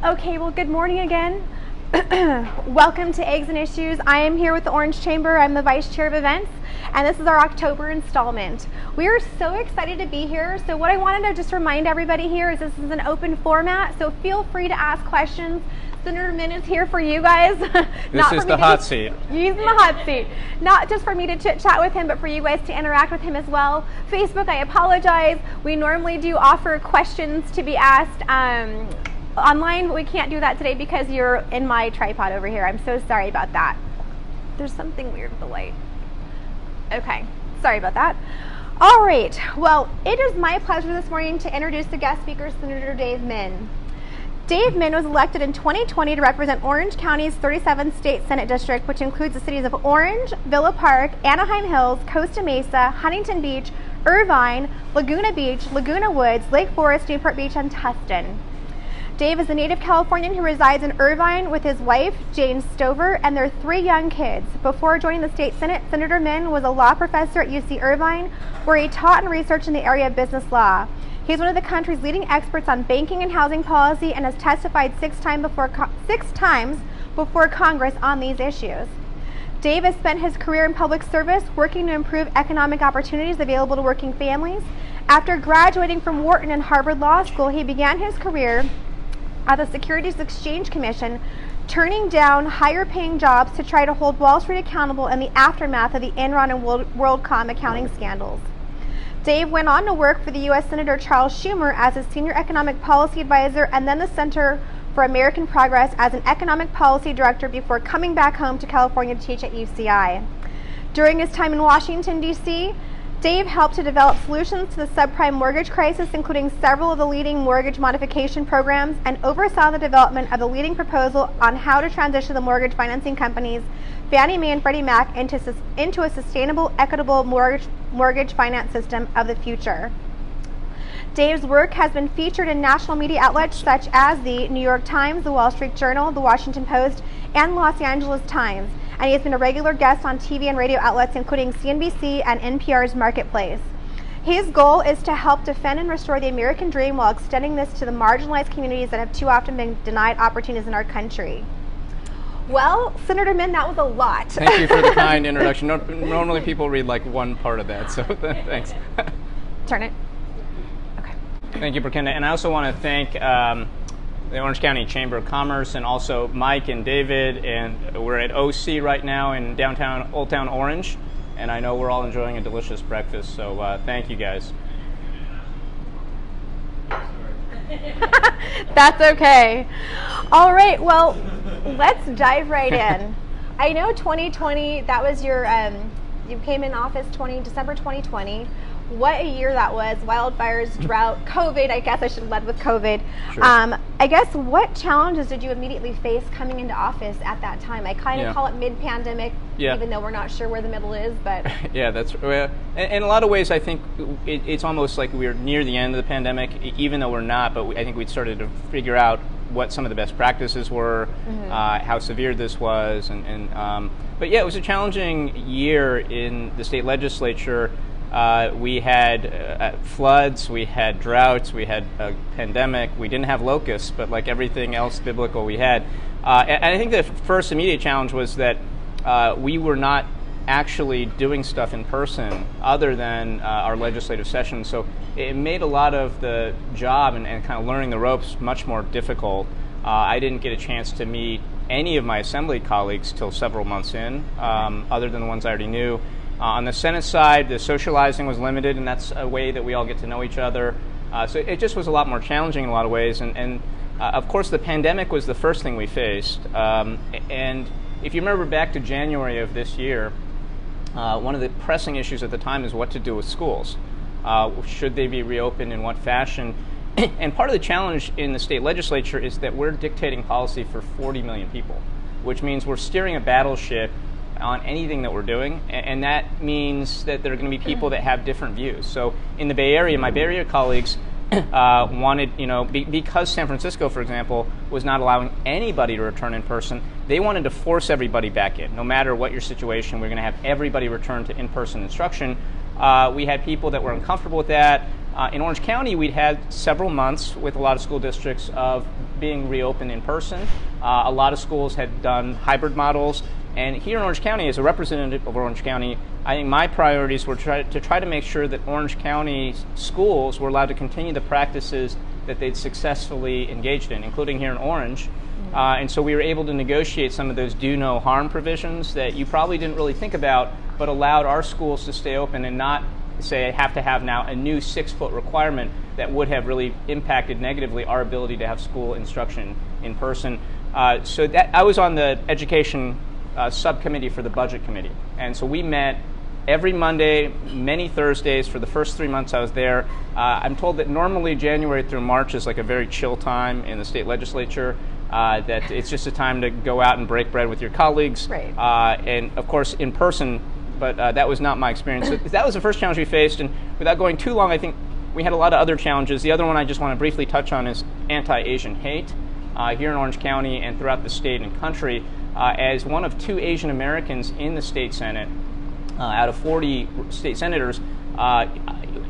Okay, well, good morning again. Welcome to Eggs and Issues. I am here with the Orange Chamber. I'm the Vice Chair of Events, and this is our October installment. We are so excited to be here. So what I wanted to just remind everybody here is this is an open format, so feel free to ask questions. Senator Min is here for you guys. This is the hot seat. He's in the hot seat. Not just for me to chit chat with him, but for you guys to interact with him as well. Facebook, I apologize. We normally do offer questions to be asked online, but we can't do that today because you're in my tripod over here. I'm so sorry about that. There's something weird with the light. Okay, sorry about that. All right, well, it is my pleasure this morning to introduce the guest speaker, Senator Dave Min. Dave Min was elected in 2020 to represent Orange County's 37th State Senate District, which includes the cities of Orange, Villa Park, Anaheim Hills, Costa Mesa, Huntington Beach, Irvine, Laguna Beach, Laguna Woods, Lake Forest, Newport Beach, and Tustin. Dave is a native Californian who resides in Irvine with his wife, Jane Stover, and their 3 young kids. Before joining the state Senate, Senator Min was a law professor at UC Irvine, where he taught and researched in the area of business law. He is one of the country's leading experts on banking and housing policy and has testified 6 times before Congress on these issues. Dave has spent his career in public service working to improve economic opportunities available to working families. After graduating from Wharton and Harvard Law School, he began his career at the Securities Exchange Commission, turning down higher-paying jobs to try to hold Wall Street accountable in the aftermath of the Enron and WorldCom accounting scandals. Dave went on to work for the U.S. Senator Charles Schumer as a senior economic policy advisor and then the Center for American Progress as an economic policy director before coming back home to California to teach at UCI. During his time in Washington, D.C., Dave helped to develop solutions to the subprime mortgage crisis, including several of the leading mortgage modification programs, and oversaw the development of the leading proposal on how to transition the mortgage financing companies, Fannie Mae and Freddie Mac, into a sustainable, equitable mortgage finance system of the future. Dave's work has been featured in national media outlets such as the New York Times, the Wall Street Journal, the Washington Post, and Los Angeles Times, and he has been a regular guest on TV and radio outlets including CNBC and NPR's Marketplace. His goal is to help defend and restore the American dream while extending this to the marginalized communities that have too often been denied opportunities in our country. Well, Senator Min, that was a lot. Thank you for the kind introduction. Normally people read like one part of that, so thanks. Turn it. Okay. Thank you, Berkenda. And I also want to thank the Orange County Chamber of Commerce and also Mike and David. And we're at OC right now in downtown Old Town Orange. And I know we're all enjoying a delicious breakfast, so thank you guys. That's okay. All right, well, let's dive right in. I know 2020, that was your, you came in office December 2020. What a year that was. Wildfires, drought, COVID. I guess I should have led with COVID. Sure. I guess what challenges did you immediately face coming into office at that time? I kind of call it mid-pandemic, even though we're not sure where the middle is. But yeah, that's in a lot of ways. I think it's almost like we're near the end of the pandemic, even though we're not. But I think we started to figure out what some of the best practices were, how severe this was, but yeah, it was a challenging year in the state legislature. We had floods, we had droughts, we had a pandemic. We didn't have locusts, but like everything else biblical we had. And I think the first immediate challenge was that we were not actually doing stuff in person other than our legislative session. So it made a lot of the job and kind of learning the ropes much more difficult. I didn't get a chance to meet any of my assembly colleagues till several months in, other than the ones I already knew. On the Senate side, the socializing was limited, and that's a way that we all get to know each other. So it just was a lot more challenging in a lot of ways. And of course, the pandemic was the first thing we faced. And if you remember back to January of this year, one of the pressing issues at the time is what to do with schools. Should they be reopened, in what fashion? And part of the challenge in the state legislature is that we're dictating policy for 40 million people, which means we're steering a battleship on anything that we're doing, and that means that there are going to be people that have different views. So in the Bay Area, my Bay Area colleagues wanted, because San Francisco, for example, was not allowing anybody to return in person, they wanted to force everybody back in. No matter what your situation, we're going to have everybody return to in-person instruction. We had people that were uncomfortable with that. In Orange County, we'd had several months with a lot of school districts of being reopened in person. A lot of schools had done hybrid models. And here in Orange County, as a representative of Orange County, I think my priorities were to try to make sure that Orange County schools were allowed to continue the practices that they'd successfully engaged in, including here in Orange. And so we were able to negotiate some of those do no harm provisions that you probably didn't really think about, but allowed our schools to stay open and not say have to have now a new 6-foot requirement that would have really impacted negatively our ability to have school instruction in person. So that I was on the education subcommittee for the budget committee. And so we met every Monday, many Thursdays for the first 3 months I was there. I'm told that normally January through March is like a very chill time in the state legislature, that it's just a time to go out and break bread with your colleagues. Right. And of course in person, but that was not my experience. So that was the first challenge we faced, and without going too long, I think we had a lot of other challenges. The other one I just want to briefly touch on is anti-Asian hate here in Orange County and throughout the state and country. As one of 2 Asian Americans in the state Senate, out of 40 state senators,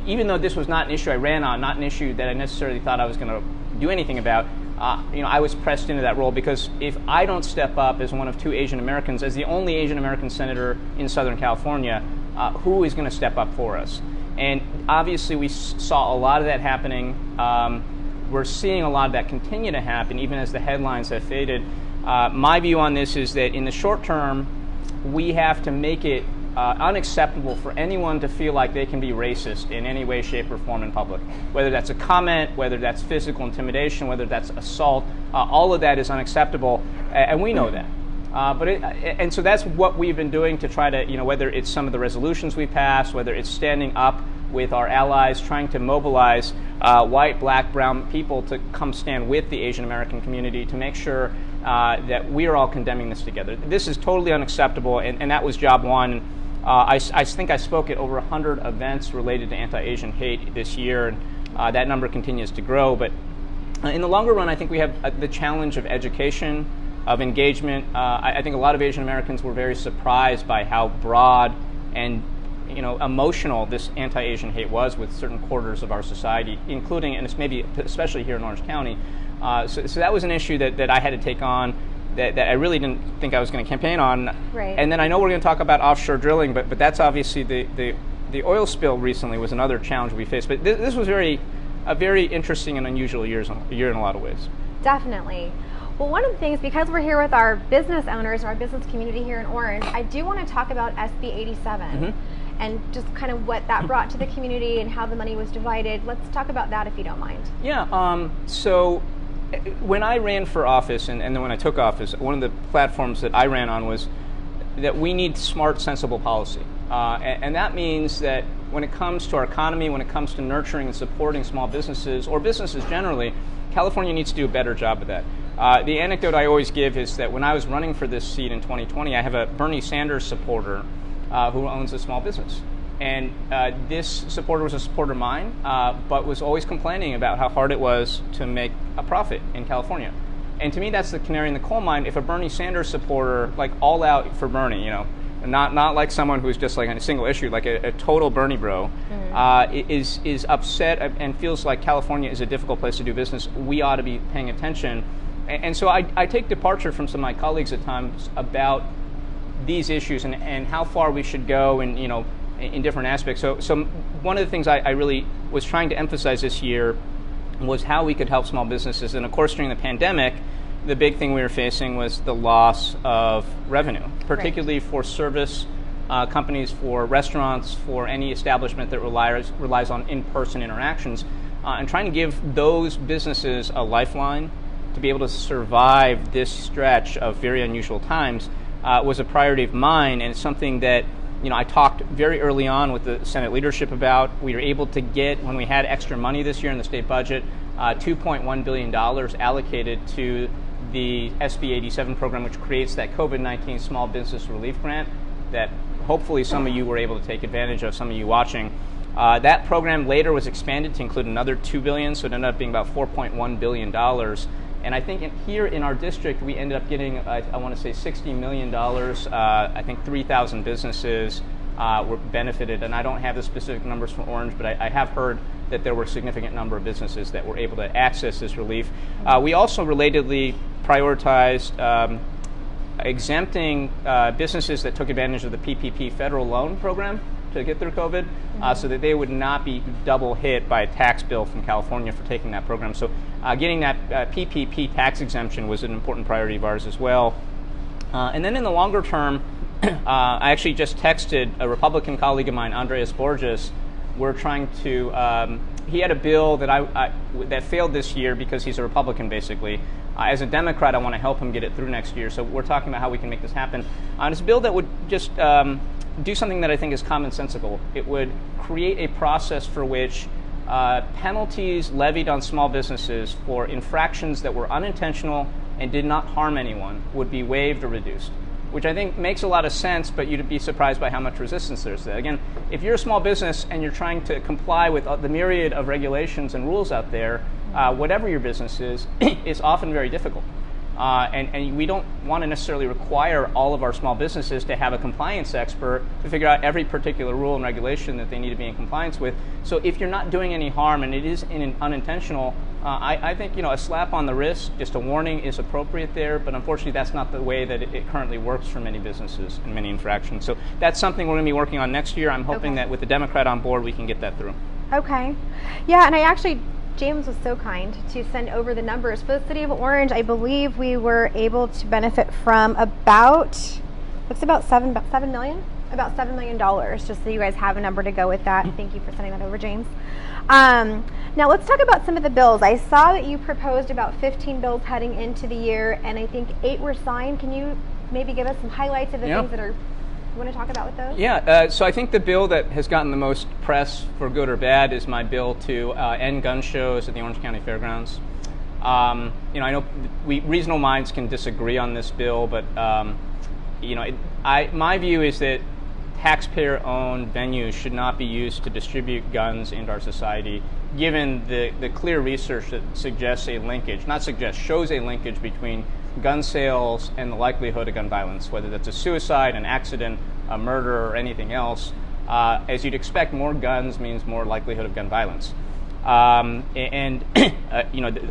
even though this was not an issue I ran on, not an issue that I necessarily thought I was going to do anything about, I was pressed into that role because if I don't step up as one of 2 Asian Americans, as the only Asian American senator in Southern California, who is going to step up for us? And obviously we saw a lot of that happening. We're seeing a lot of that continue to happen, even as the headlines have faded. My view on this is that in the short term, we have to make it unacceptable for anyone to feel like they can be racist in any way, shape, or form in public. Whether that's a comment, whether that's physical intimidation, whether that's assault, all of that is unacceptable, and we know that. And so that's what we've been doing to try to, whether it's some of the resolutions we passed, whether it's standing up with our allies, trying to mobilize white, black, brown people to come stand with the Asian American community to make sure that we are all condemning this together. This is totally unacceptable, and that was job one. I think I spoke at over 100 events related to anti-Asian hate this year, and that number continues to grow. But in the longer run, I think we have the challenge of education, of engagement. I think a lot of Asian Americans were very surprised by how broad and emotional this anti-Asian hate was with certain quarters of our society, including, and it's maybe especially here in Orange County. So that was an issue that I had to take on that I really didn't think I was going to campaign on. Right. And then I know we're going to talk about offshore drilling, but that's obviously the oil spill recently was another challenge we faced. But this was a very interesting and unusual year in a lot of ways. Definitely. Well, one of the things, because we're here with our business owners, our business community here in Orange, I do want to talk about SB 87. Mm-hmm. And just kind of what that brought to the community and how the money was divided. Let's talk about that if you don't mind. Yeah, so when I ran for office and then when I took office, one of the platforms that I ran on was that we need smart, sensible policy. And that means that when it comes to our economy, when it comes to nurturing and supporting small businesses, or businesses generally, California needs to do a better job of that. The anecdote I always give is that when I was running for this seat in 2020, I have a Bernie Sanders supporter who owns a small business. And this supporter was a supporter of mine, but was always complaining about how hard it was to make a profit in California. And to me, that's the canary in the coal mine. If a Bernie Sanders supporter, like all out for Bernie, not like someone who's just like on a single issue, like a total Bernie bro, is upset and feels like California is a difficult place to do business, we ought to be paying attention. And so I take departure from some of my colleagues at times about these issues and how far we should go and in different aspects. So one of the things I really was trying to emphasize this year was how we could help small businesses. And of course, during the pandemic, the big thing we were facing was the loss of revenue, particularly for service companies, for restaurants, for any establishment that relies on in-person interactions, and trying to give those businesses a lifeline to be able to survive this stretch of very unusual times was a priority of mine, and it's something that I talked very early on with the Senate leadership about. We were able to get, when we had extra money this year in the state budget, $2.1 billion allocated to the SB 87 program, which creates that COVID-19 small business relief grant that hopefully some of you were able to take advantage of, some of you watching. That program later was expanded to include another $2 billion, so it ended up being about $4.1 billion. And I think here in our district, we ended up getting, I want to say $60 million, I think 3,000 businesses, were benefited. And I don't have the specific numbers for Orange, but I have heard that there were a significant number of businesses that were able to access this relief. We also relatedly prioritized exempting businesses that took advantage of the PPP federal loan program to get through COVID, so that they would not be double hit by a tax bill from California for taking that program. So getting that PPP tax exemption was an important priority of ours as well. And then in the longer term, I actually just texted a Republican colleague of mine, Andreas Borges. We're trying to, he had a bill that that failed this year because he's a Republican, basically. As a Democrat, I want to help him get it through next year. So we're talking about how we can make this happen. It's a bill that would just do something that I think is commonsensical. It would create a process for which penalties levied on small businesses for infractions that were unintentional and did not harm anyone would be waived or reduced, which I think makes a lot of sense, but you'd be surprised by how much resistance there's to that. Again, if you're a small business and you're trying to comply with the myriad of regulations and rules out there, whatever your business is, it's often very difficult. And we don't want to necessarily require all of our small businesses to have a compliance expert to figure out every particular rule and regulation that they need to be in compliance with. So if you're not doing any harm and it is unintentional, I think a slap on the wrist, just a warning, is appropriate there. But unfortunately, that's not the way that it currently works for many businesses and many infractions. So that's something we're going to be working on next year. I'm hoping that with the Democrat on board, we can get that through. Okay. Yeah, and James was so kind to send over the numbers. For the city of Orange, I believe we were able to benefit from about $7 million? About $7 million, just so you guys have a number to go with that. Thank you for sending that over, James. Now let's talk about some of the bills. I saw that you proposed about 15 bills heading into the year, and I think 8 were signed. Can you maybe give us some highlights of the things that you want to talk about with those? Yeah, so I think the bill that has gotten the most press, for good or bad, is my bill to end gun shows at the Orange County Fairgrounds. I know reasonable minds can disagree on this bill, but my view is that taxpayer-owned venues should not be used to distribute guns into our society, given the clear research that suggests a linkage, shows a linkage between gun sales and the likelihood of gun violence, whether that's a suicide, an accident, a murder, or anything else. As you'd expect, more guns means more likelihood of gun violence. The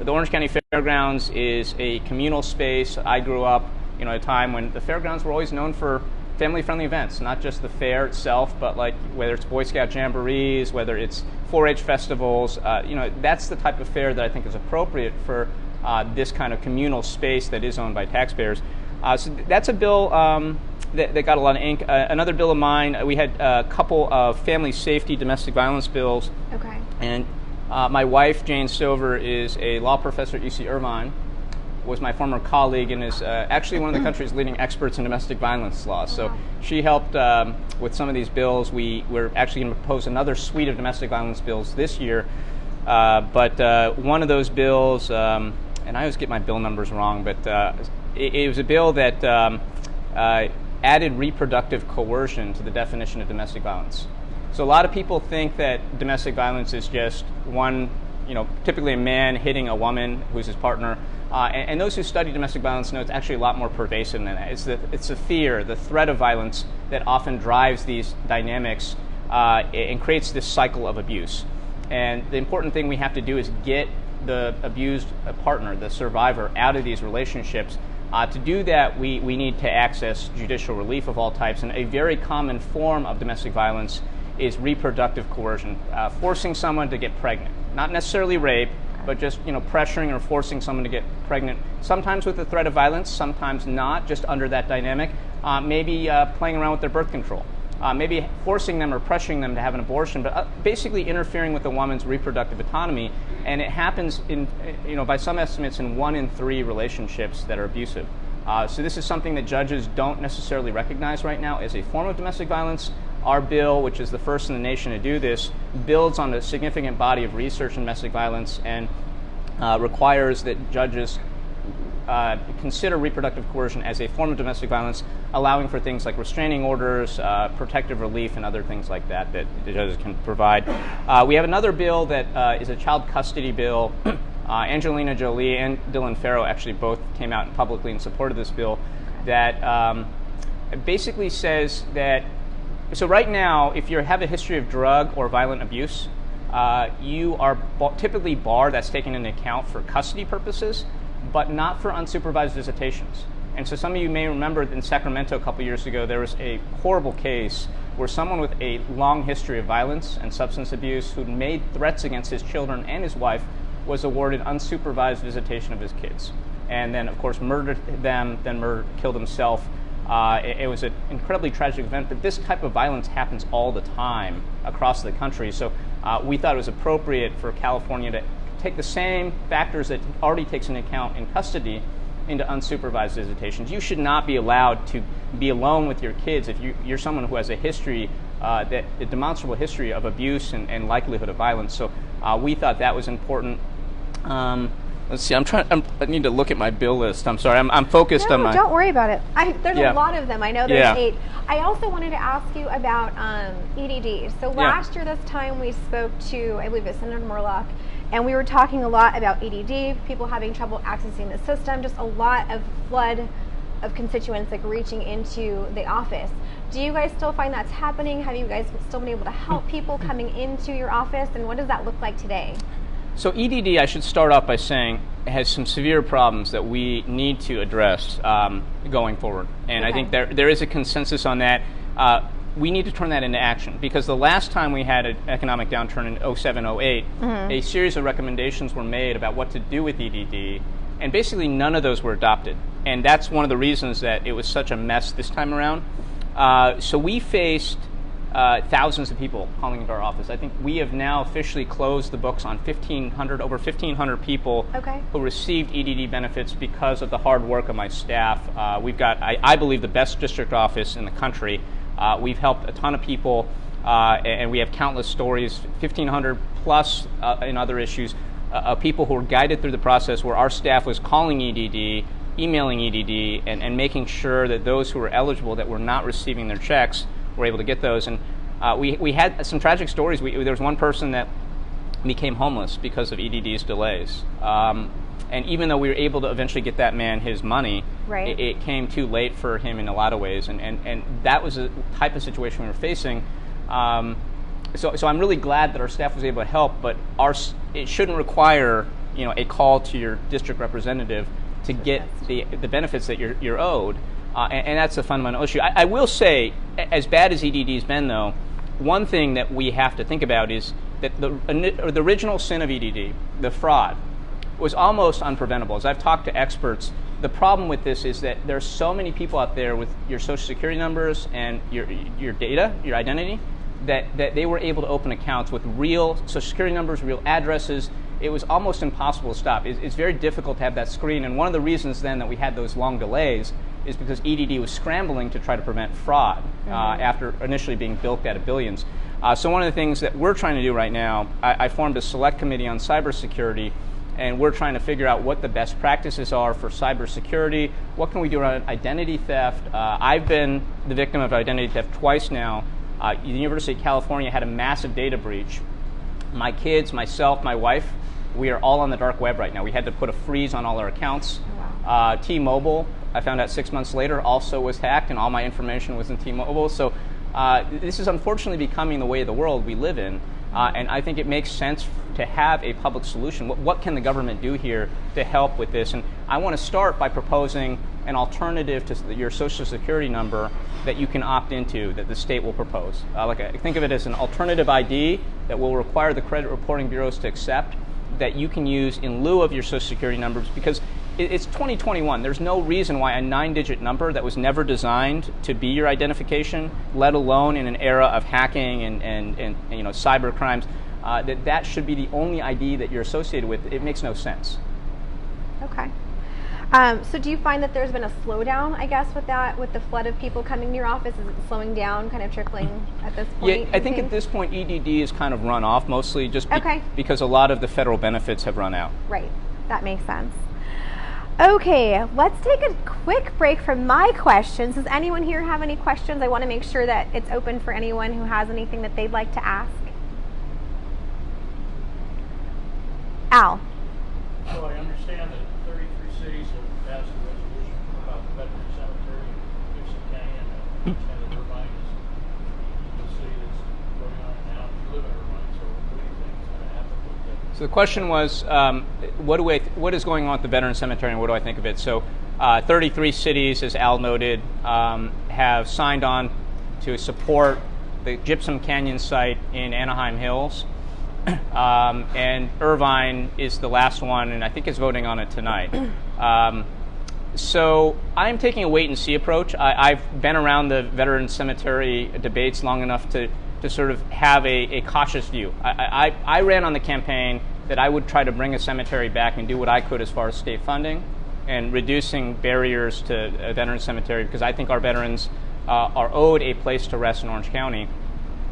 Orange County Fairgrounds is a communal space. I grew up, at a time when the fairgrounds were always known for family-friendly events, not just the fair itself, but whether it's Boy Scout jamborees, whether it's 4-H festivals. That's the type of fair that I think is appropriate for this kind of communal space that is owned by taxpayers. So that's a bill that got a lot of ink. Another bill of mine, we had a couple of family safety, domestic violence bills. Okay. And my wife, Jane Stover, is a law professor at UC Irvine, was my former colleague, and is actually one of the country's leading experts in domestic violence law. So she helped with some of these bills. We're actually going to propose another suite of domestic violence bills this year. But one of those bills, and I always get my bill numbers wrong, but it was a bill that added reproductive coercion to the definition of domestic violence. So a lot of people think that domestic violence is just one, typically a man hitting a woman who's his partner. And those who study domestic violence know it's actually a lot more pervasive than that. It's the fear, the threat of violence that often drives these dynamics and creates this cycle of abuse. And the important thing we have to do is get the abused partner, the survivor, out of these relationships. To do that, we need to access judicial relief of all types. And a very common form of domestic violence is reproductive coercion, forcing someone to get pregnant. Not necessarily rape, but just pressuring or forcing someone to get pregnant, sometimes with the threat of violence, sometimes not, just under that dynamic. Maybe playing around with their birth control, maybe forcing them or pressuring them to have an abortion, but basically interfering with a woman's reproductive autonomy. And it happens in, by some estimates, in 1 in 3 relationships that are abusive. So this is something that judges don't necessarily recognize right now as a form of domestic violence. Our bill, which is the first in the nation to do this, builds on a significant body of research in domestic violence and requires that judges consider reproductive coercion as a form of domestic violence, allowing for things like restraining orders, protective relief, and other things like that the judges can provide. We have another bill that is a child custody bill. Angelina Jolie and Dylan Farrow actually both came out publicly in support of this bill that basically says that So right now, if you have a history of drug or violent abuse, you are typically barred. That's taken into account for custody purposes, but not for unsupervised visitations. And so some of you may remember in Sacramento a couple years ago, there was a horrible case where someone with a long history of violence and substance abuse who made threats against his children and his wife was awarded unsupervised visitation of his kids. And then, of course, murdered them, then killed himself. It was an incredibly tragic event, but this type of violence happens all the time across the country. So we thought it was appropriate for California to take the same factors that it already takes into account in custody into unsupervised visitations. You should not be allowed to be alone with your kids if you're someone who has a history, a demonstrable history of abuse and likelihood of violence. So we thought that was important. Let's see. I need to look at my bill list. I'm sorry. I'm focused on my. Don't worry about it. There's a lot of them. I know there's 8. I also wanted to ask you about EDD. So last year this time we spoke to, I believe it's Senator Murlock, and we were talking a lot about EDD, people having trouble accessing the system, just a lot of flood of constituents like reaching into the office. Do you guys still find that's happening? Have you guys still been able to help people coming into your office, and what does that look like today? So EDD, I should start off by saying, has some severe problems that we need to address going forward. And I think there is a consensus on that. We need to turn that into action, because the last time we had an economic downturn in 07-08, a series of recommendations were made about what to do with EDD, and basically none of those were adopted. And that's one of the reasons that it was such a mess this time around. So we faced thousands of people calling into our office. I think we have now officially closed the books on over 1,500 people who received EDD benefits because of the hard work of my staff. We've got, I believe, the best district office in the country. We've helped a ton of people, and we have countless stories, 1,500 plus in other issues, of people who were guided through the process where our staff was calling EDD, emailing EDD, and making sure that those who were eligible that were not receiving their checks were able to get those. And we had some tragic stories. There was one person that became homeless because of EDD's delays. And even though we were able to eventually get that man his money, it came too late for him in a lot of ways. And that was a type of situation we were facing. So I'm really glad that our staff was able to help, but it shouldn't require a call to your district representative to get the benefits that you're owed. And that's a fundamental issue. I will say, as bad as EDD's been, though, one thing that we have to think about is that the original sin of EDD, the fraud, was almost unpreventable. As I've talked to experts, the problem with this is that there's so many people out there with your social security numbers and your data, your identity, that they were able to open accounts with real social security numbers, real addresses. It was almost impossible to stop. It's very difficult to have that screen, and one of the reasons then that we had those long delays is because EDD was scrambling to try to prevent fraud after initially being bilked out of billions. So one of the things that we're trying to do right now, I formed a select committee on cybersecurity, and we're trying to figure out what the best practices are for cybersecurity. What can we do around identity theft? I've been the victim of identity theft twice now. The University of California had a massive data breach. My kids, myself, my wife, we are all on the dark web right now. We had to put a freeze on all our accounts. T-Mobile, I found out 6 months later, also was hacked, and all my information was in T-Mobile. So this is unfortunately becoming the way of the world we live in, and I think it makes sense to have a public solution. What can the government do here to help with this? And I want to start by proposing an alternative to your Social Security number that you can opt into, that the state will propose. Think of it as an alternative ID that will require the credit reporting bureaus to accept, that you can use in lieu of your Social Security numbers, because it's 2021. There's no reason why a 9-digit number that was never designed to be your identification, let alone in an era of hacking and cyber crimes, that should be the only ID that you're associated with. It makes no sense. Okay. So do you find that there's been a slowdown, I guess, with that, with the flood of people coming to your office? Is it slowing down, kind of trickling at this point? Yeah, I think at this point EDD is kind of run off, mostly just because a lot of the federal benefits have run out. Right. That makes sense. Okay, let's take a quick break from my questions. Does anyone here have any questions? I want to make sure that it's open for anyone who has anything that they'd like to ask. Al. So I understand that 33 cities have passed a resolution about the veteran cemetery in Gibson County, and Senator Irvine is So the question was, what is going on at the Veterans Cemetery and what do I think of it? So 33 cities, as Al noted, have signed on to support the Gypsum Canyon site in Anaheim Hills. And Irvine is the last one, and I think is voting on it tonight. So I'm taking a wait-and-see approach. I've been around the Veterans Cemetery debates long enough to sort of have a cautious view. I ran on the campaign that I would try to bring a cemetery back and do what I could as far as state funding and reducing barriers to a veteran cemetery, because I think our veterans are owed a place to rest in Orange County.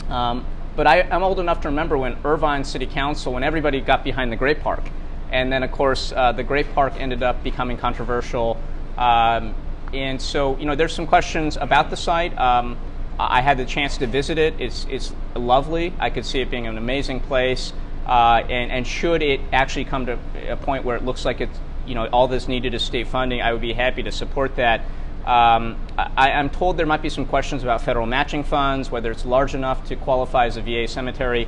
But I'm old enough to remember when Irvine City Council, when everybody got behind the Great Park. And then, of course, the Great Park ended up becoming controversial. And so, there's some questions about the site. I had the chance to visit it. It's lovely. I could see it being an amazing place. And should it actually come to a point where it looks like it's, all that's needed is state funding, I would be happy to support that. I'm told there might be some questions about federal matching funds, whether it's large enough to qualify as a VA cemetery,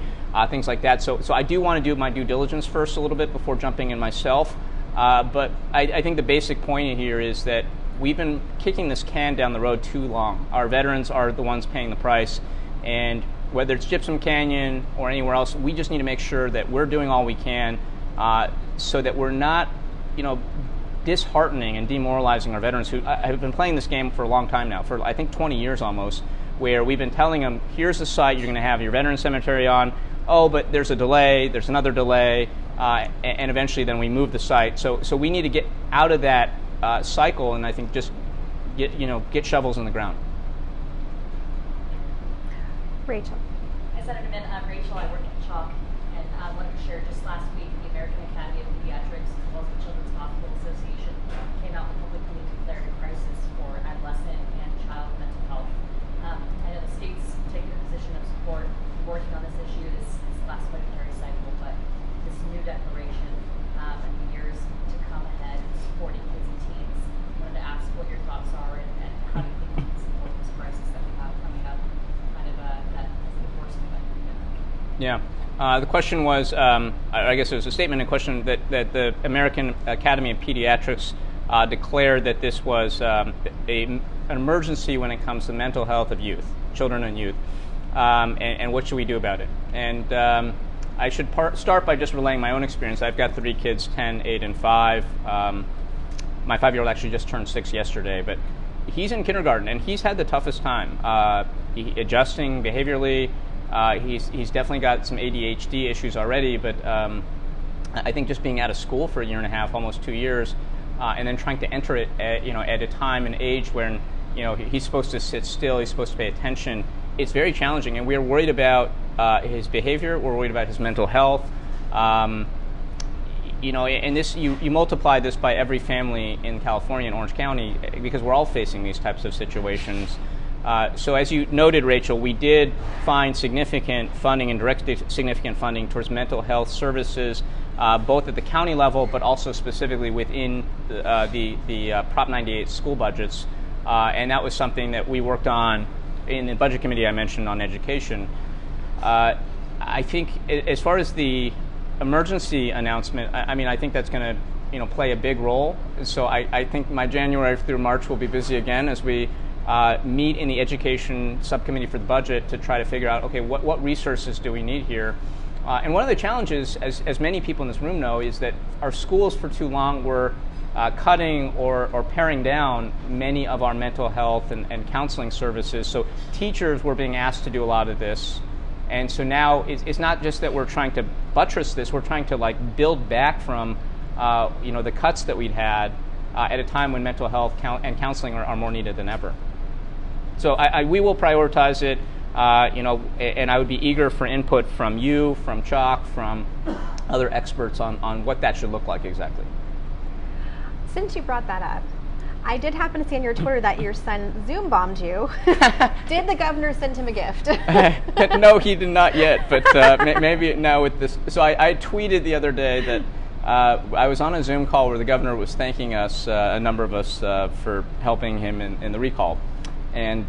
things like that. So I do want to do my due diligence first a little bit before jumping in myself. But I think the basic point here is that we've been kicking this can down the road too long. Our veterans are the ones paying the price, and whether it's Gypsum Canyon or anywhere else, we just need to make sure that we're doing all we can so that we're not, disheartening and demoralizing our veterans who have been playing this game for a long time now, for I think 20 years almost, where we've been telling them, here's the site you're going to have your veteran cemetery on. Oh, but there's a delay, there's another delay, and eventually then we move the site. So we need to get out of that cycle, and I think just get shovels in the ground. Rachel. Hi, Senator Min. I'm Rachel. I work at Chalk, and I wanted to share just last week the American Academy of Pediatrics as well as the Children's Hospital Association came out and publicly declared a crisis for adolescent and child mental health. I know the state's taken a position of support working on this issue this last budgetary cycle, but this new declaration and the years to come ahead supporting kids and teens, I wanted to ask what your thoughts are and how do you think we can support this crisis that we have coming up, kind of that is the worst of the pandemic. Yeah. The question was, I guess it was a statement and question that the American Academy of Pediatrics declared that this was an emergency when it comes to mental health of youth, children and youth, and what should we do about it? And I should start by just relaying my own experience. I've got 3 kids, 10, 8, and 5. My 5-year-old actually just turned 6 yesterday, but he's in kindergarten, and he's had the toughest time adjusting behaviorally. He's definitely got some ADHD issues already, but I think just being out of school for a year and a half, almost 2 years, and then trying to enter it at a time and age when he's supposed to sit still, he's supposed to pay attention. It's very challenging, and we're worried about his behavior. We're worried about his mental health. And this you multiply this by every family in California and Orange County because we're all facing these types of situations. So as you noted, Rachel, we did find significant funding and directed significant funding towards mental health services, both at the county level, but also specifically within the Prop 98 school budgets. And that was something that we worked on in the budget committee I mentioned on education. I think as far as the emergency announcement, I think that's going to play a big role. So I think my January through March will be busy again as we meet in the education subcommittee for the budget to try to figure out, okay, what resources do we need here? And one of the challenges, as many people in this room know, is that our schools for too long were cutting or paring down many of our mental health and counseling services. So teachers were being asked to do a lot of this. And so now it's not just that we're trying to buttress this, we're trying to build back from the cuts that we'd had at a time when mental health and counseling are more needed than ever. So we will prioritize it, and I would be eager for input from you, from Chalk, from other experts on what that should look like exactly. Since you brought that up, I did happen to see on your Twitter that your son Zoom bombed you. Did the governor send him a gift? No, he did not yet, but maybe now with this. So I tweeted the other day that I was on a Zoom call where the governor was thanking us, a number of us, for helping him in the recall. And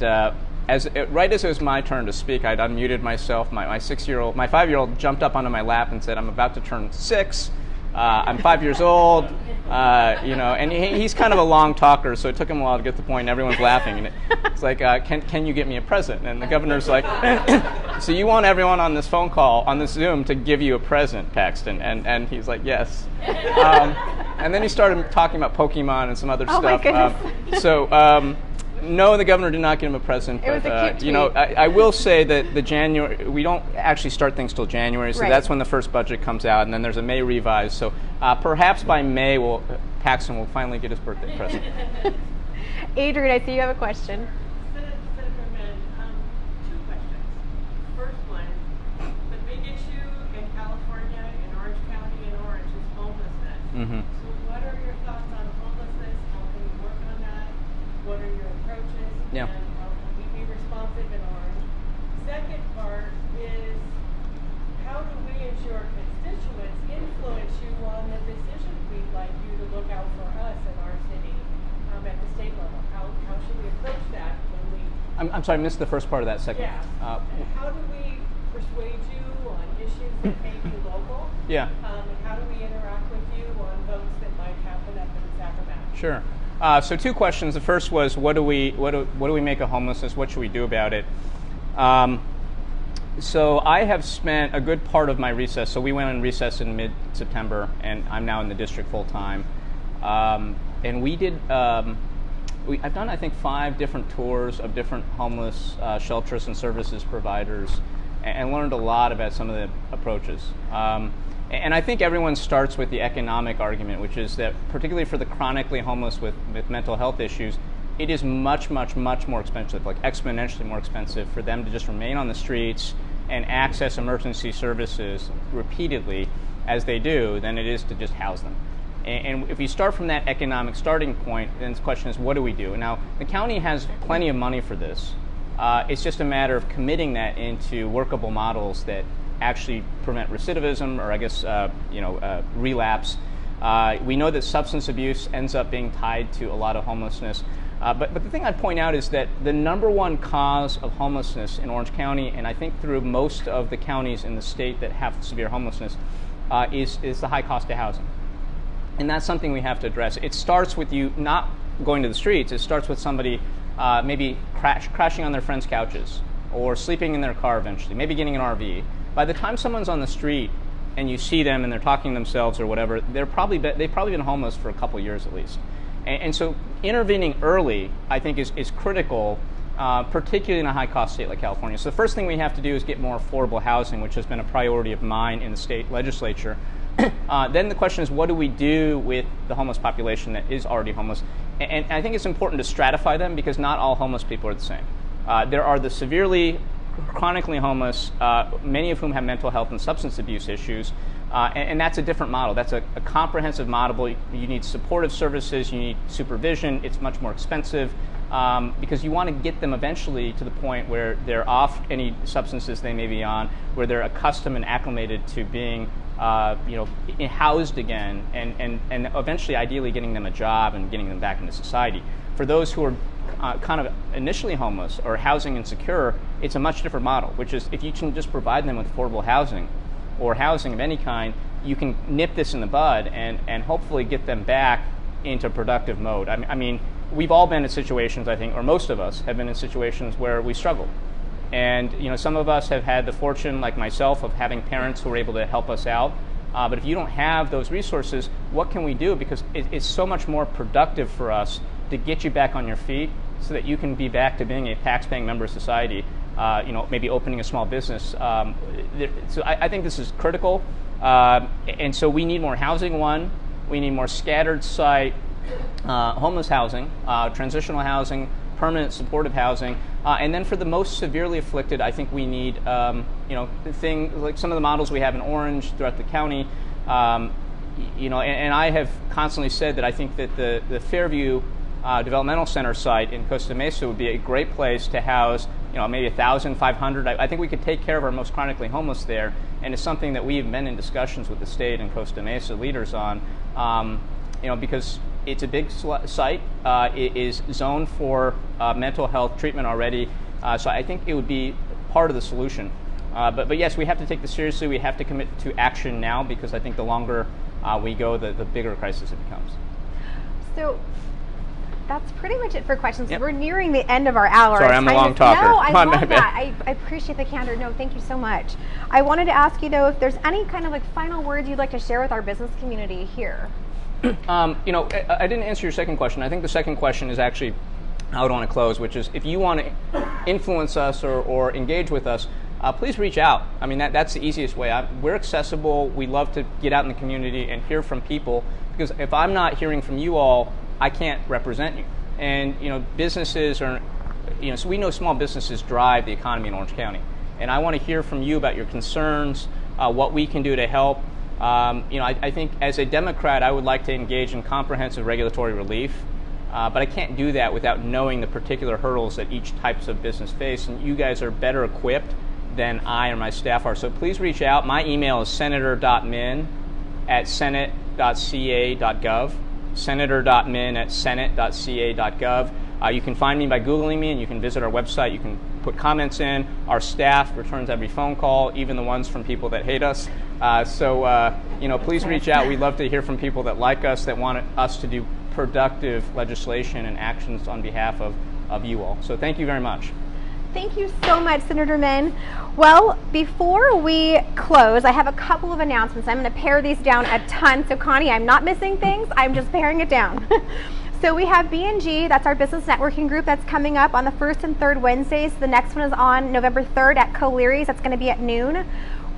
right as it was my turn to speak, I'd unmuted myself. My 5-year-old jumped up onto my lap and said, "I'm about to turn 6. I'm 5 years old." And he's kind of a long talker, so it took him a while to get the point. And everyone's laughing, and it's like, "Can you get me a present?" And the governor's like, "So you want everyone on this phone call, on this Zoom, to give you a present, Paxton?" And he's like, "Yes." And then he started talking about Pokemon and some other Oh stuff. my goodness. No, the governor did not give him a present. It was a cute tweet. I will say that we don't actually start things till January, so Right. that's when the first budget comes out, and then there's a May revise. So perhaps by May, Paxton will finally get his birthday present. Adrian, I see you have a question. Senator Mann, 2 questions. First one, the big issue in California, in Orange County and Orange, is homelessness. Mm-hmm. So what are your thoughts on homelessness? How can we work on that? What are your approaches? Yeah. And how can we be responsive in Orange? Second part is, how do we as your constituents influence you on the decisions we'd like you to look out for us in our city at the state level? How should we approach that when we... I'm sorry, I missed the first part of that second. Yeah. How do we persuade you on issues that may be local? Yeah. And how do we interact with you on votes that might happen up in Sacramento? Sure. So 2 questions. The first was, what do we make of homelessness? What should we do about it? So I have spent a good part of my recess. So we went on recess in mid-September, and I'm now in the district full time. And we did. I've done, I think, 5 different tours of different homeless shelters and services providers, and learned a lot about some of the approaches. And I think everyone starts with the economic argument, which is that particularly for the chronically homeless with mental health issues, it is much, much, much more expensive, like exponentially more expensive, for them to just remain on the streets and access emergency services repeatedly as they do than it is to just house them. And if you start from that economic starting point, then the question is, what do we do? Now, the county has plenty of money for this. It's just a matter of committing that into workable models that actually prevent recidivism, or I guess relapse. We know that substance abuse ends up being tied to a lot of homelessness. But the thing I'd point out is that the number one cause of homelessness in Orange County, and I think through most of the counties in the state that have severe homelessness, is the high cost of housing. And that's something we have to address. It starts with you not going to the streets. It starts with somebody maybe crashing on their friends' couches, or sleeping in their car eventually, maybe getting an RV. By the time someone's on the street and you see them and they're talking to themselves or whatever, they've probably been homeless for a couple years at least. And so intervening early, I think, is critical, particularly in a high-cost state like California. So the first thing we have to do is get more affordable housing, which has been a priority of mine in the state legislature. Then the question is, what do we do with the homeless population that is already homeless? And I think it's important to stratify them, because not all homeless people are the same. There are the severely, chronically homeless, many of whom have mental health and substance abuse issues, and that's a different model. That's a comprehensive model. You need supportive services, you need supervision. It's much more expensive, because you want to get them eventually to the point where they're off any substances they may be on, where they're accustomed and acclimated to being housed again, and eventually, ideally, getting them a job and getting them back into society. For those who are kind of initially homeless or housing insecure, it's a much different model, which is, if you can just provide them with affordable housing or housing of any kind, you can nip this in the bud and hopefully get them back into productive mode. I mean, we've all been in situations, I think, or most of us have been in situations where we struggled. And some of us have had the fortune, like myself, of having parents who were able to help us out. But if you don't have those resources, what can we do? Because it's so much more productive for us to get you back on your feet, so that you can be back to being a tax-paying member of society. Maybe opening a small business. So I think this is critical. And so we need more housing. One, we need more scattered site homeless housing, transitional housing, permanent supportive housing. And then for the most severely afflicted, I think we need, things like some of the models we have in Orange throughout the county. And I have constantly said that I think that the Fairview Developmental Center site in Costa Mesa would be a great place to house, maybe 1,500. I think we could take care of our most chronically homeless there, and it's something that we've been in discussions with the state and Costa Mesa leaders on, because it's a big site. It is zoned for mental health treatment already. So I think it would be part of the solution. But yes, we have to take this seriously. We have to commit to action now, because I think the longer we go, the bigger a crisis it becomes. So that's pretty much it for questions. Yep. We're nearing the end of our hour. Sorry, I'm a long talker. No, I My love bad. that. I appreciate the candor. No, thank you so much. I wanted to ask you, though, if there's any kind of like final words you'd like to share with our business community here. I didn't answer your second question. I think the second question is actually how I would want to close, which is if you want to influence us or engage with us, please reach out. I mean, that's the easiest way. We're accessible. We love to get out in the community and hear from people, because if I'm not hearing from you all, I can't represent you. And businesses are, so we know small businesses drive the economy in Orange County, and I want to hear from you about your concerns, what we can do to help. I think as a Democrat, I would like to engage in comprehensive regulatory relief, but I can't do that without knowing the particular hurdles that each types of business face, and you guys are better equipped than I or my staff are. So please reach out. My email is senator.min@senate.ca.gov, senator.min@senate.ca.gov. You can find me by Googling me, and you can visit our website. You can put comments in. Our staff returns every phone call, even the ones from people that hate us. Please reach out. We'd love to hear from people that like us, that want us to do productive legislation and actions on behalf of you all. So thank you very much. Thank you so much, Senator Min. Well, before we close, I have a couple of announcements. I'm going to pare these down a ton. So Connie, I'm not missing things. I'm just paring it down. So we have B&G, that's our business networking group, that's coming up on the 1st and 3rd Wednesdays. The next one is on November 3rd at Colery's. That's going to be at noon.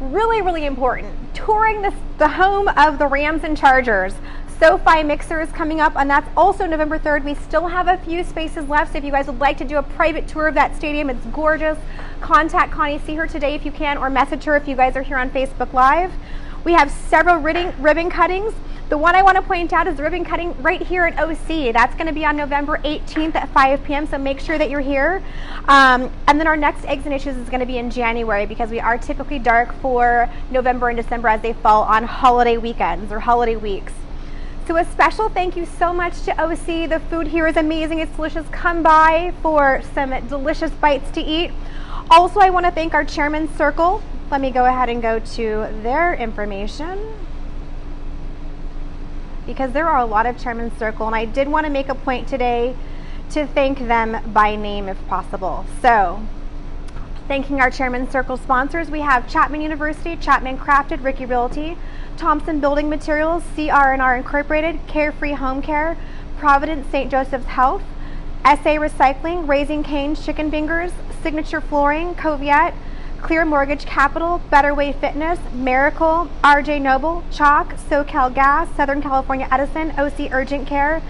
Really, really important. Touring the home of the Rams and Chargers. SoFi Mixer is coming up, and that's also November 3rd. We still have a few spaces left, so if you guys would like to do a private tour of that stadium, it's gorgeous. Contact Connie, see her today if you can, or message her if you guys are here on Facebook Live. We have several ribbon cuttings. The one I want to point out is the ribbon cutting right here at OC. That's going to be on November 18th at 5 p.m., so make sure that you're here. And then our next Eggs and Issues is going to be in January, because we are typically dark for November and December as they fall on holiday weekends or holiday weeks. So a special thank you so much to OC. The food here is amazing. It's delicious. Come by for some delicious bites to eat. Also, I want to thank our Chairman's Circle. Let me go ahead and go to their information, because there are a lot of Chairman's Circle, and I did want to make a point today to thank them by name if possible. So, thanking our Chairman's Circle sponsors, we have Chapman University, Chapman Crafted, Ricky Realty, Thompson Building Materials, CR&R Incorporated, Carefree Home Care, Providence St. Joseph's Health, SA Recycling, Raising Cane's Chicken Fingers, Signature Flooring, Coviet, Clear Mortgage Capital, Better Way Fitness, Miracle, RJ Noble, Chalk, SoCal Gas, Southern California Edison, OC Urgent Care,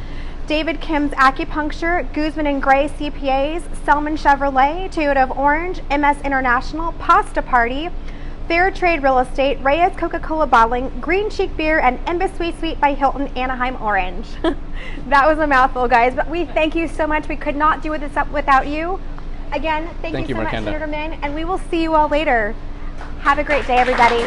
David Kim's Acupuncture, Guzman and Gray CPAs, Selman Chevrolet, Toyota of Orange, MS International, Pasta Party, Fair Trade Real Estate, Reyes Coca-Cola Bottling, Green Cheek Beer, and Embassy Suite by Hilton Anaheim Orange. That was a mouthful, guys, but we thank you so much. We could not do this up without you. Again, thank you so much, Berkenda. Senator Min, and we will see you all later. Have a great day, everybody.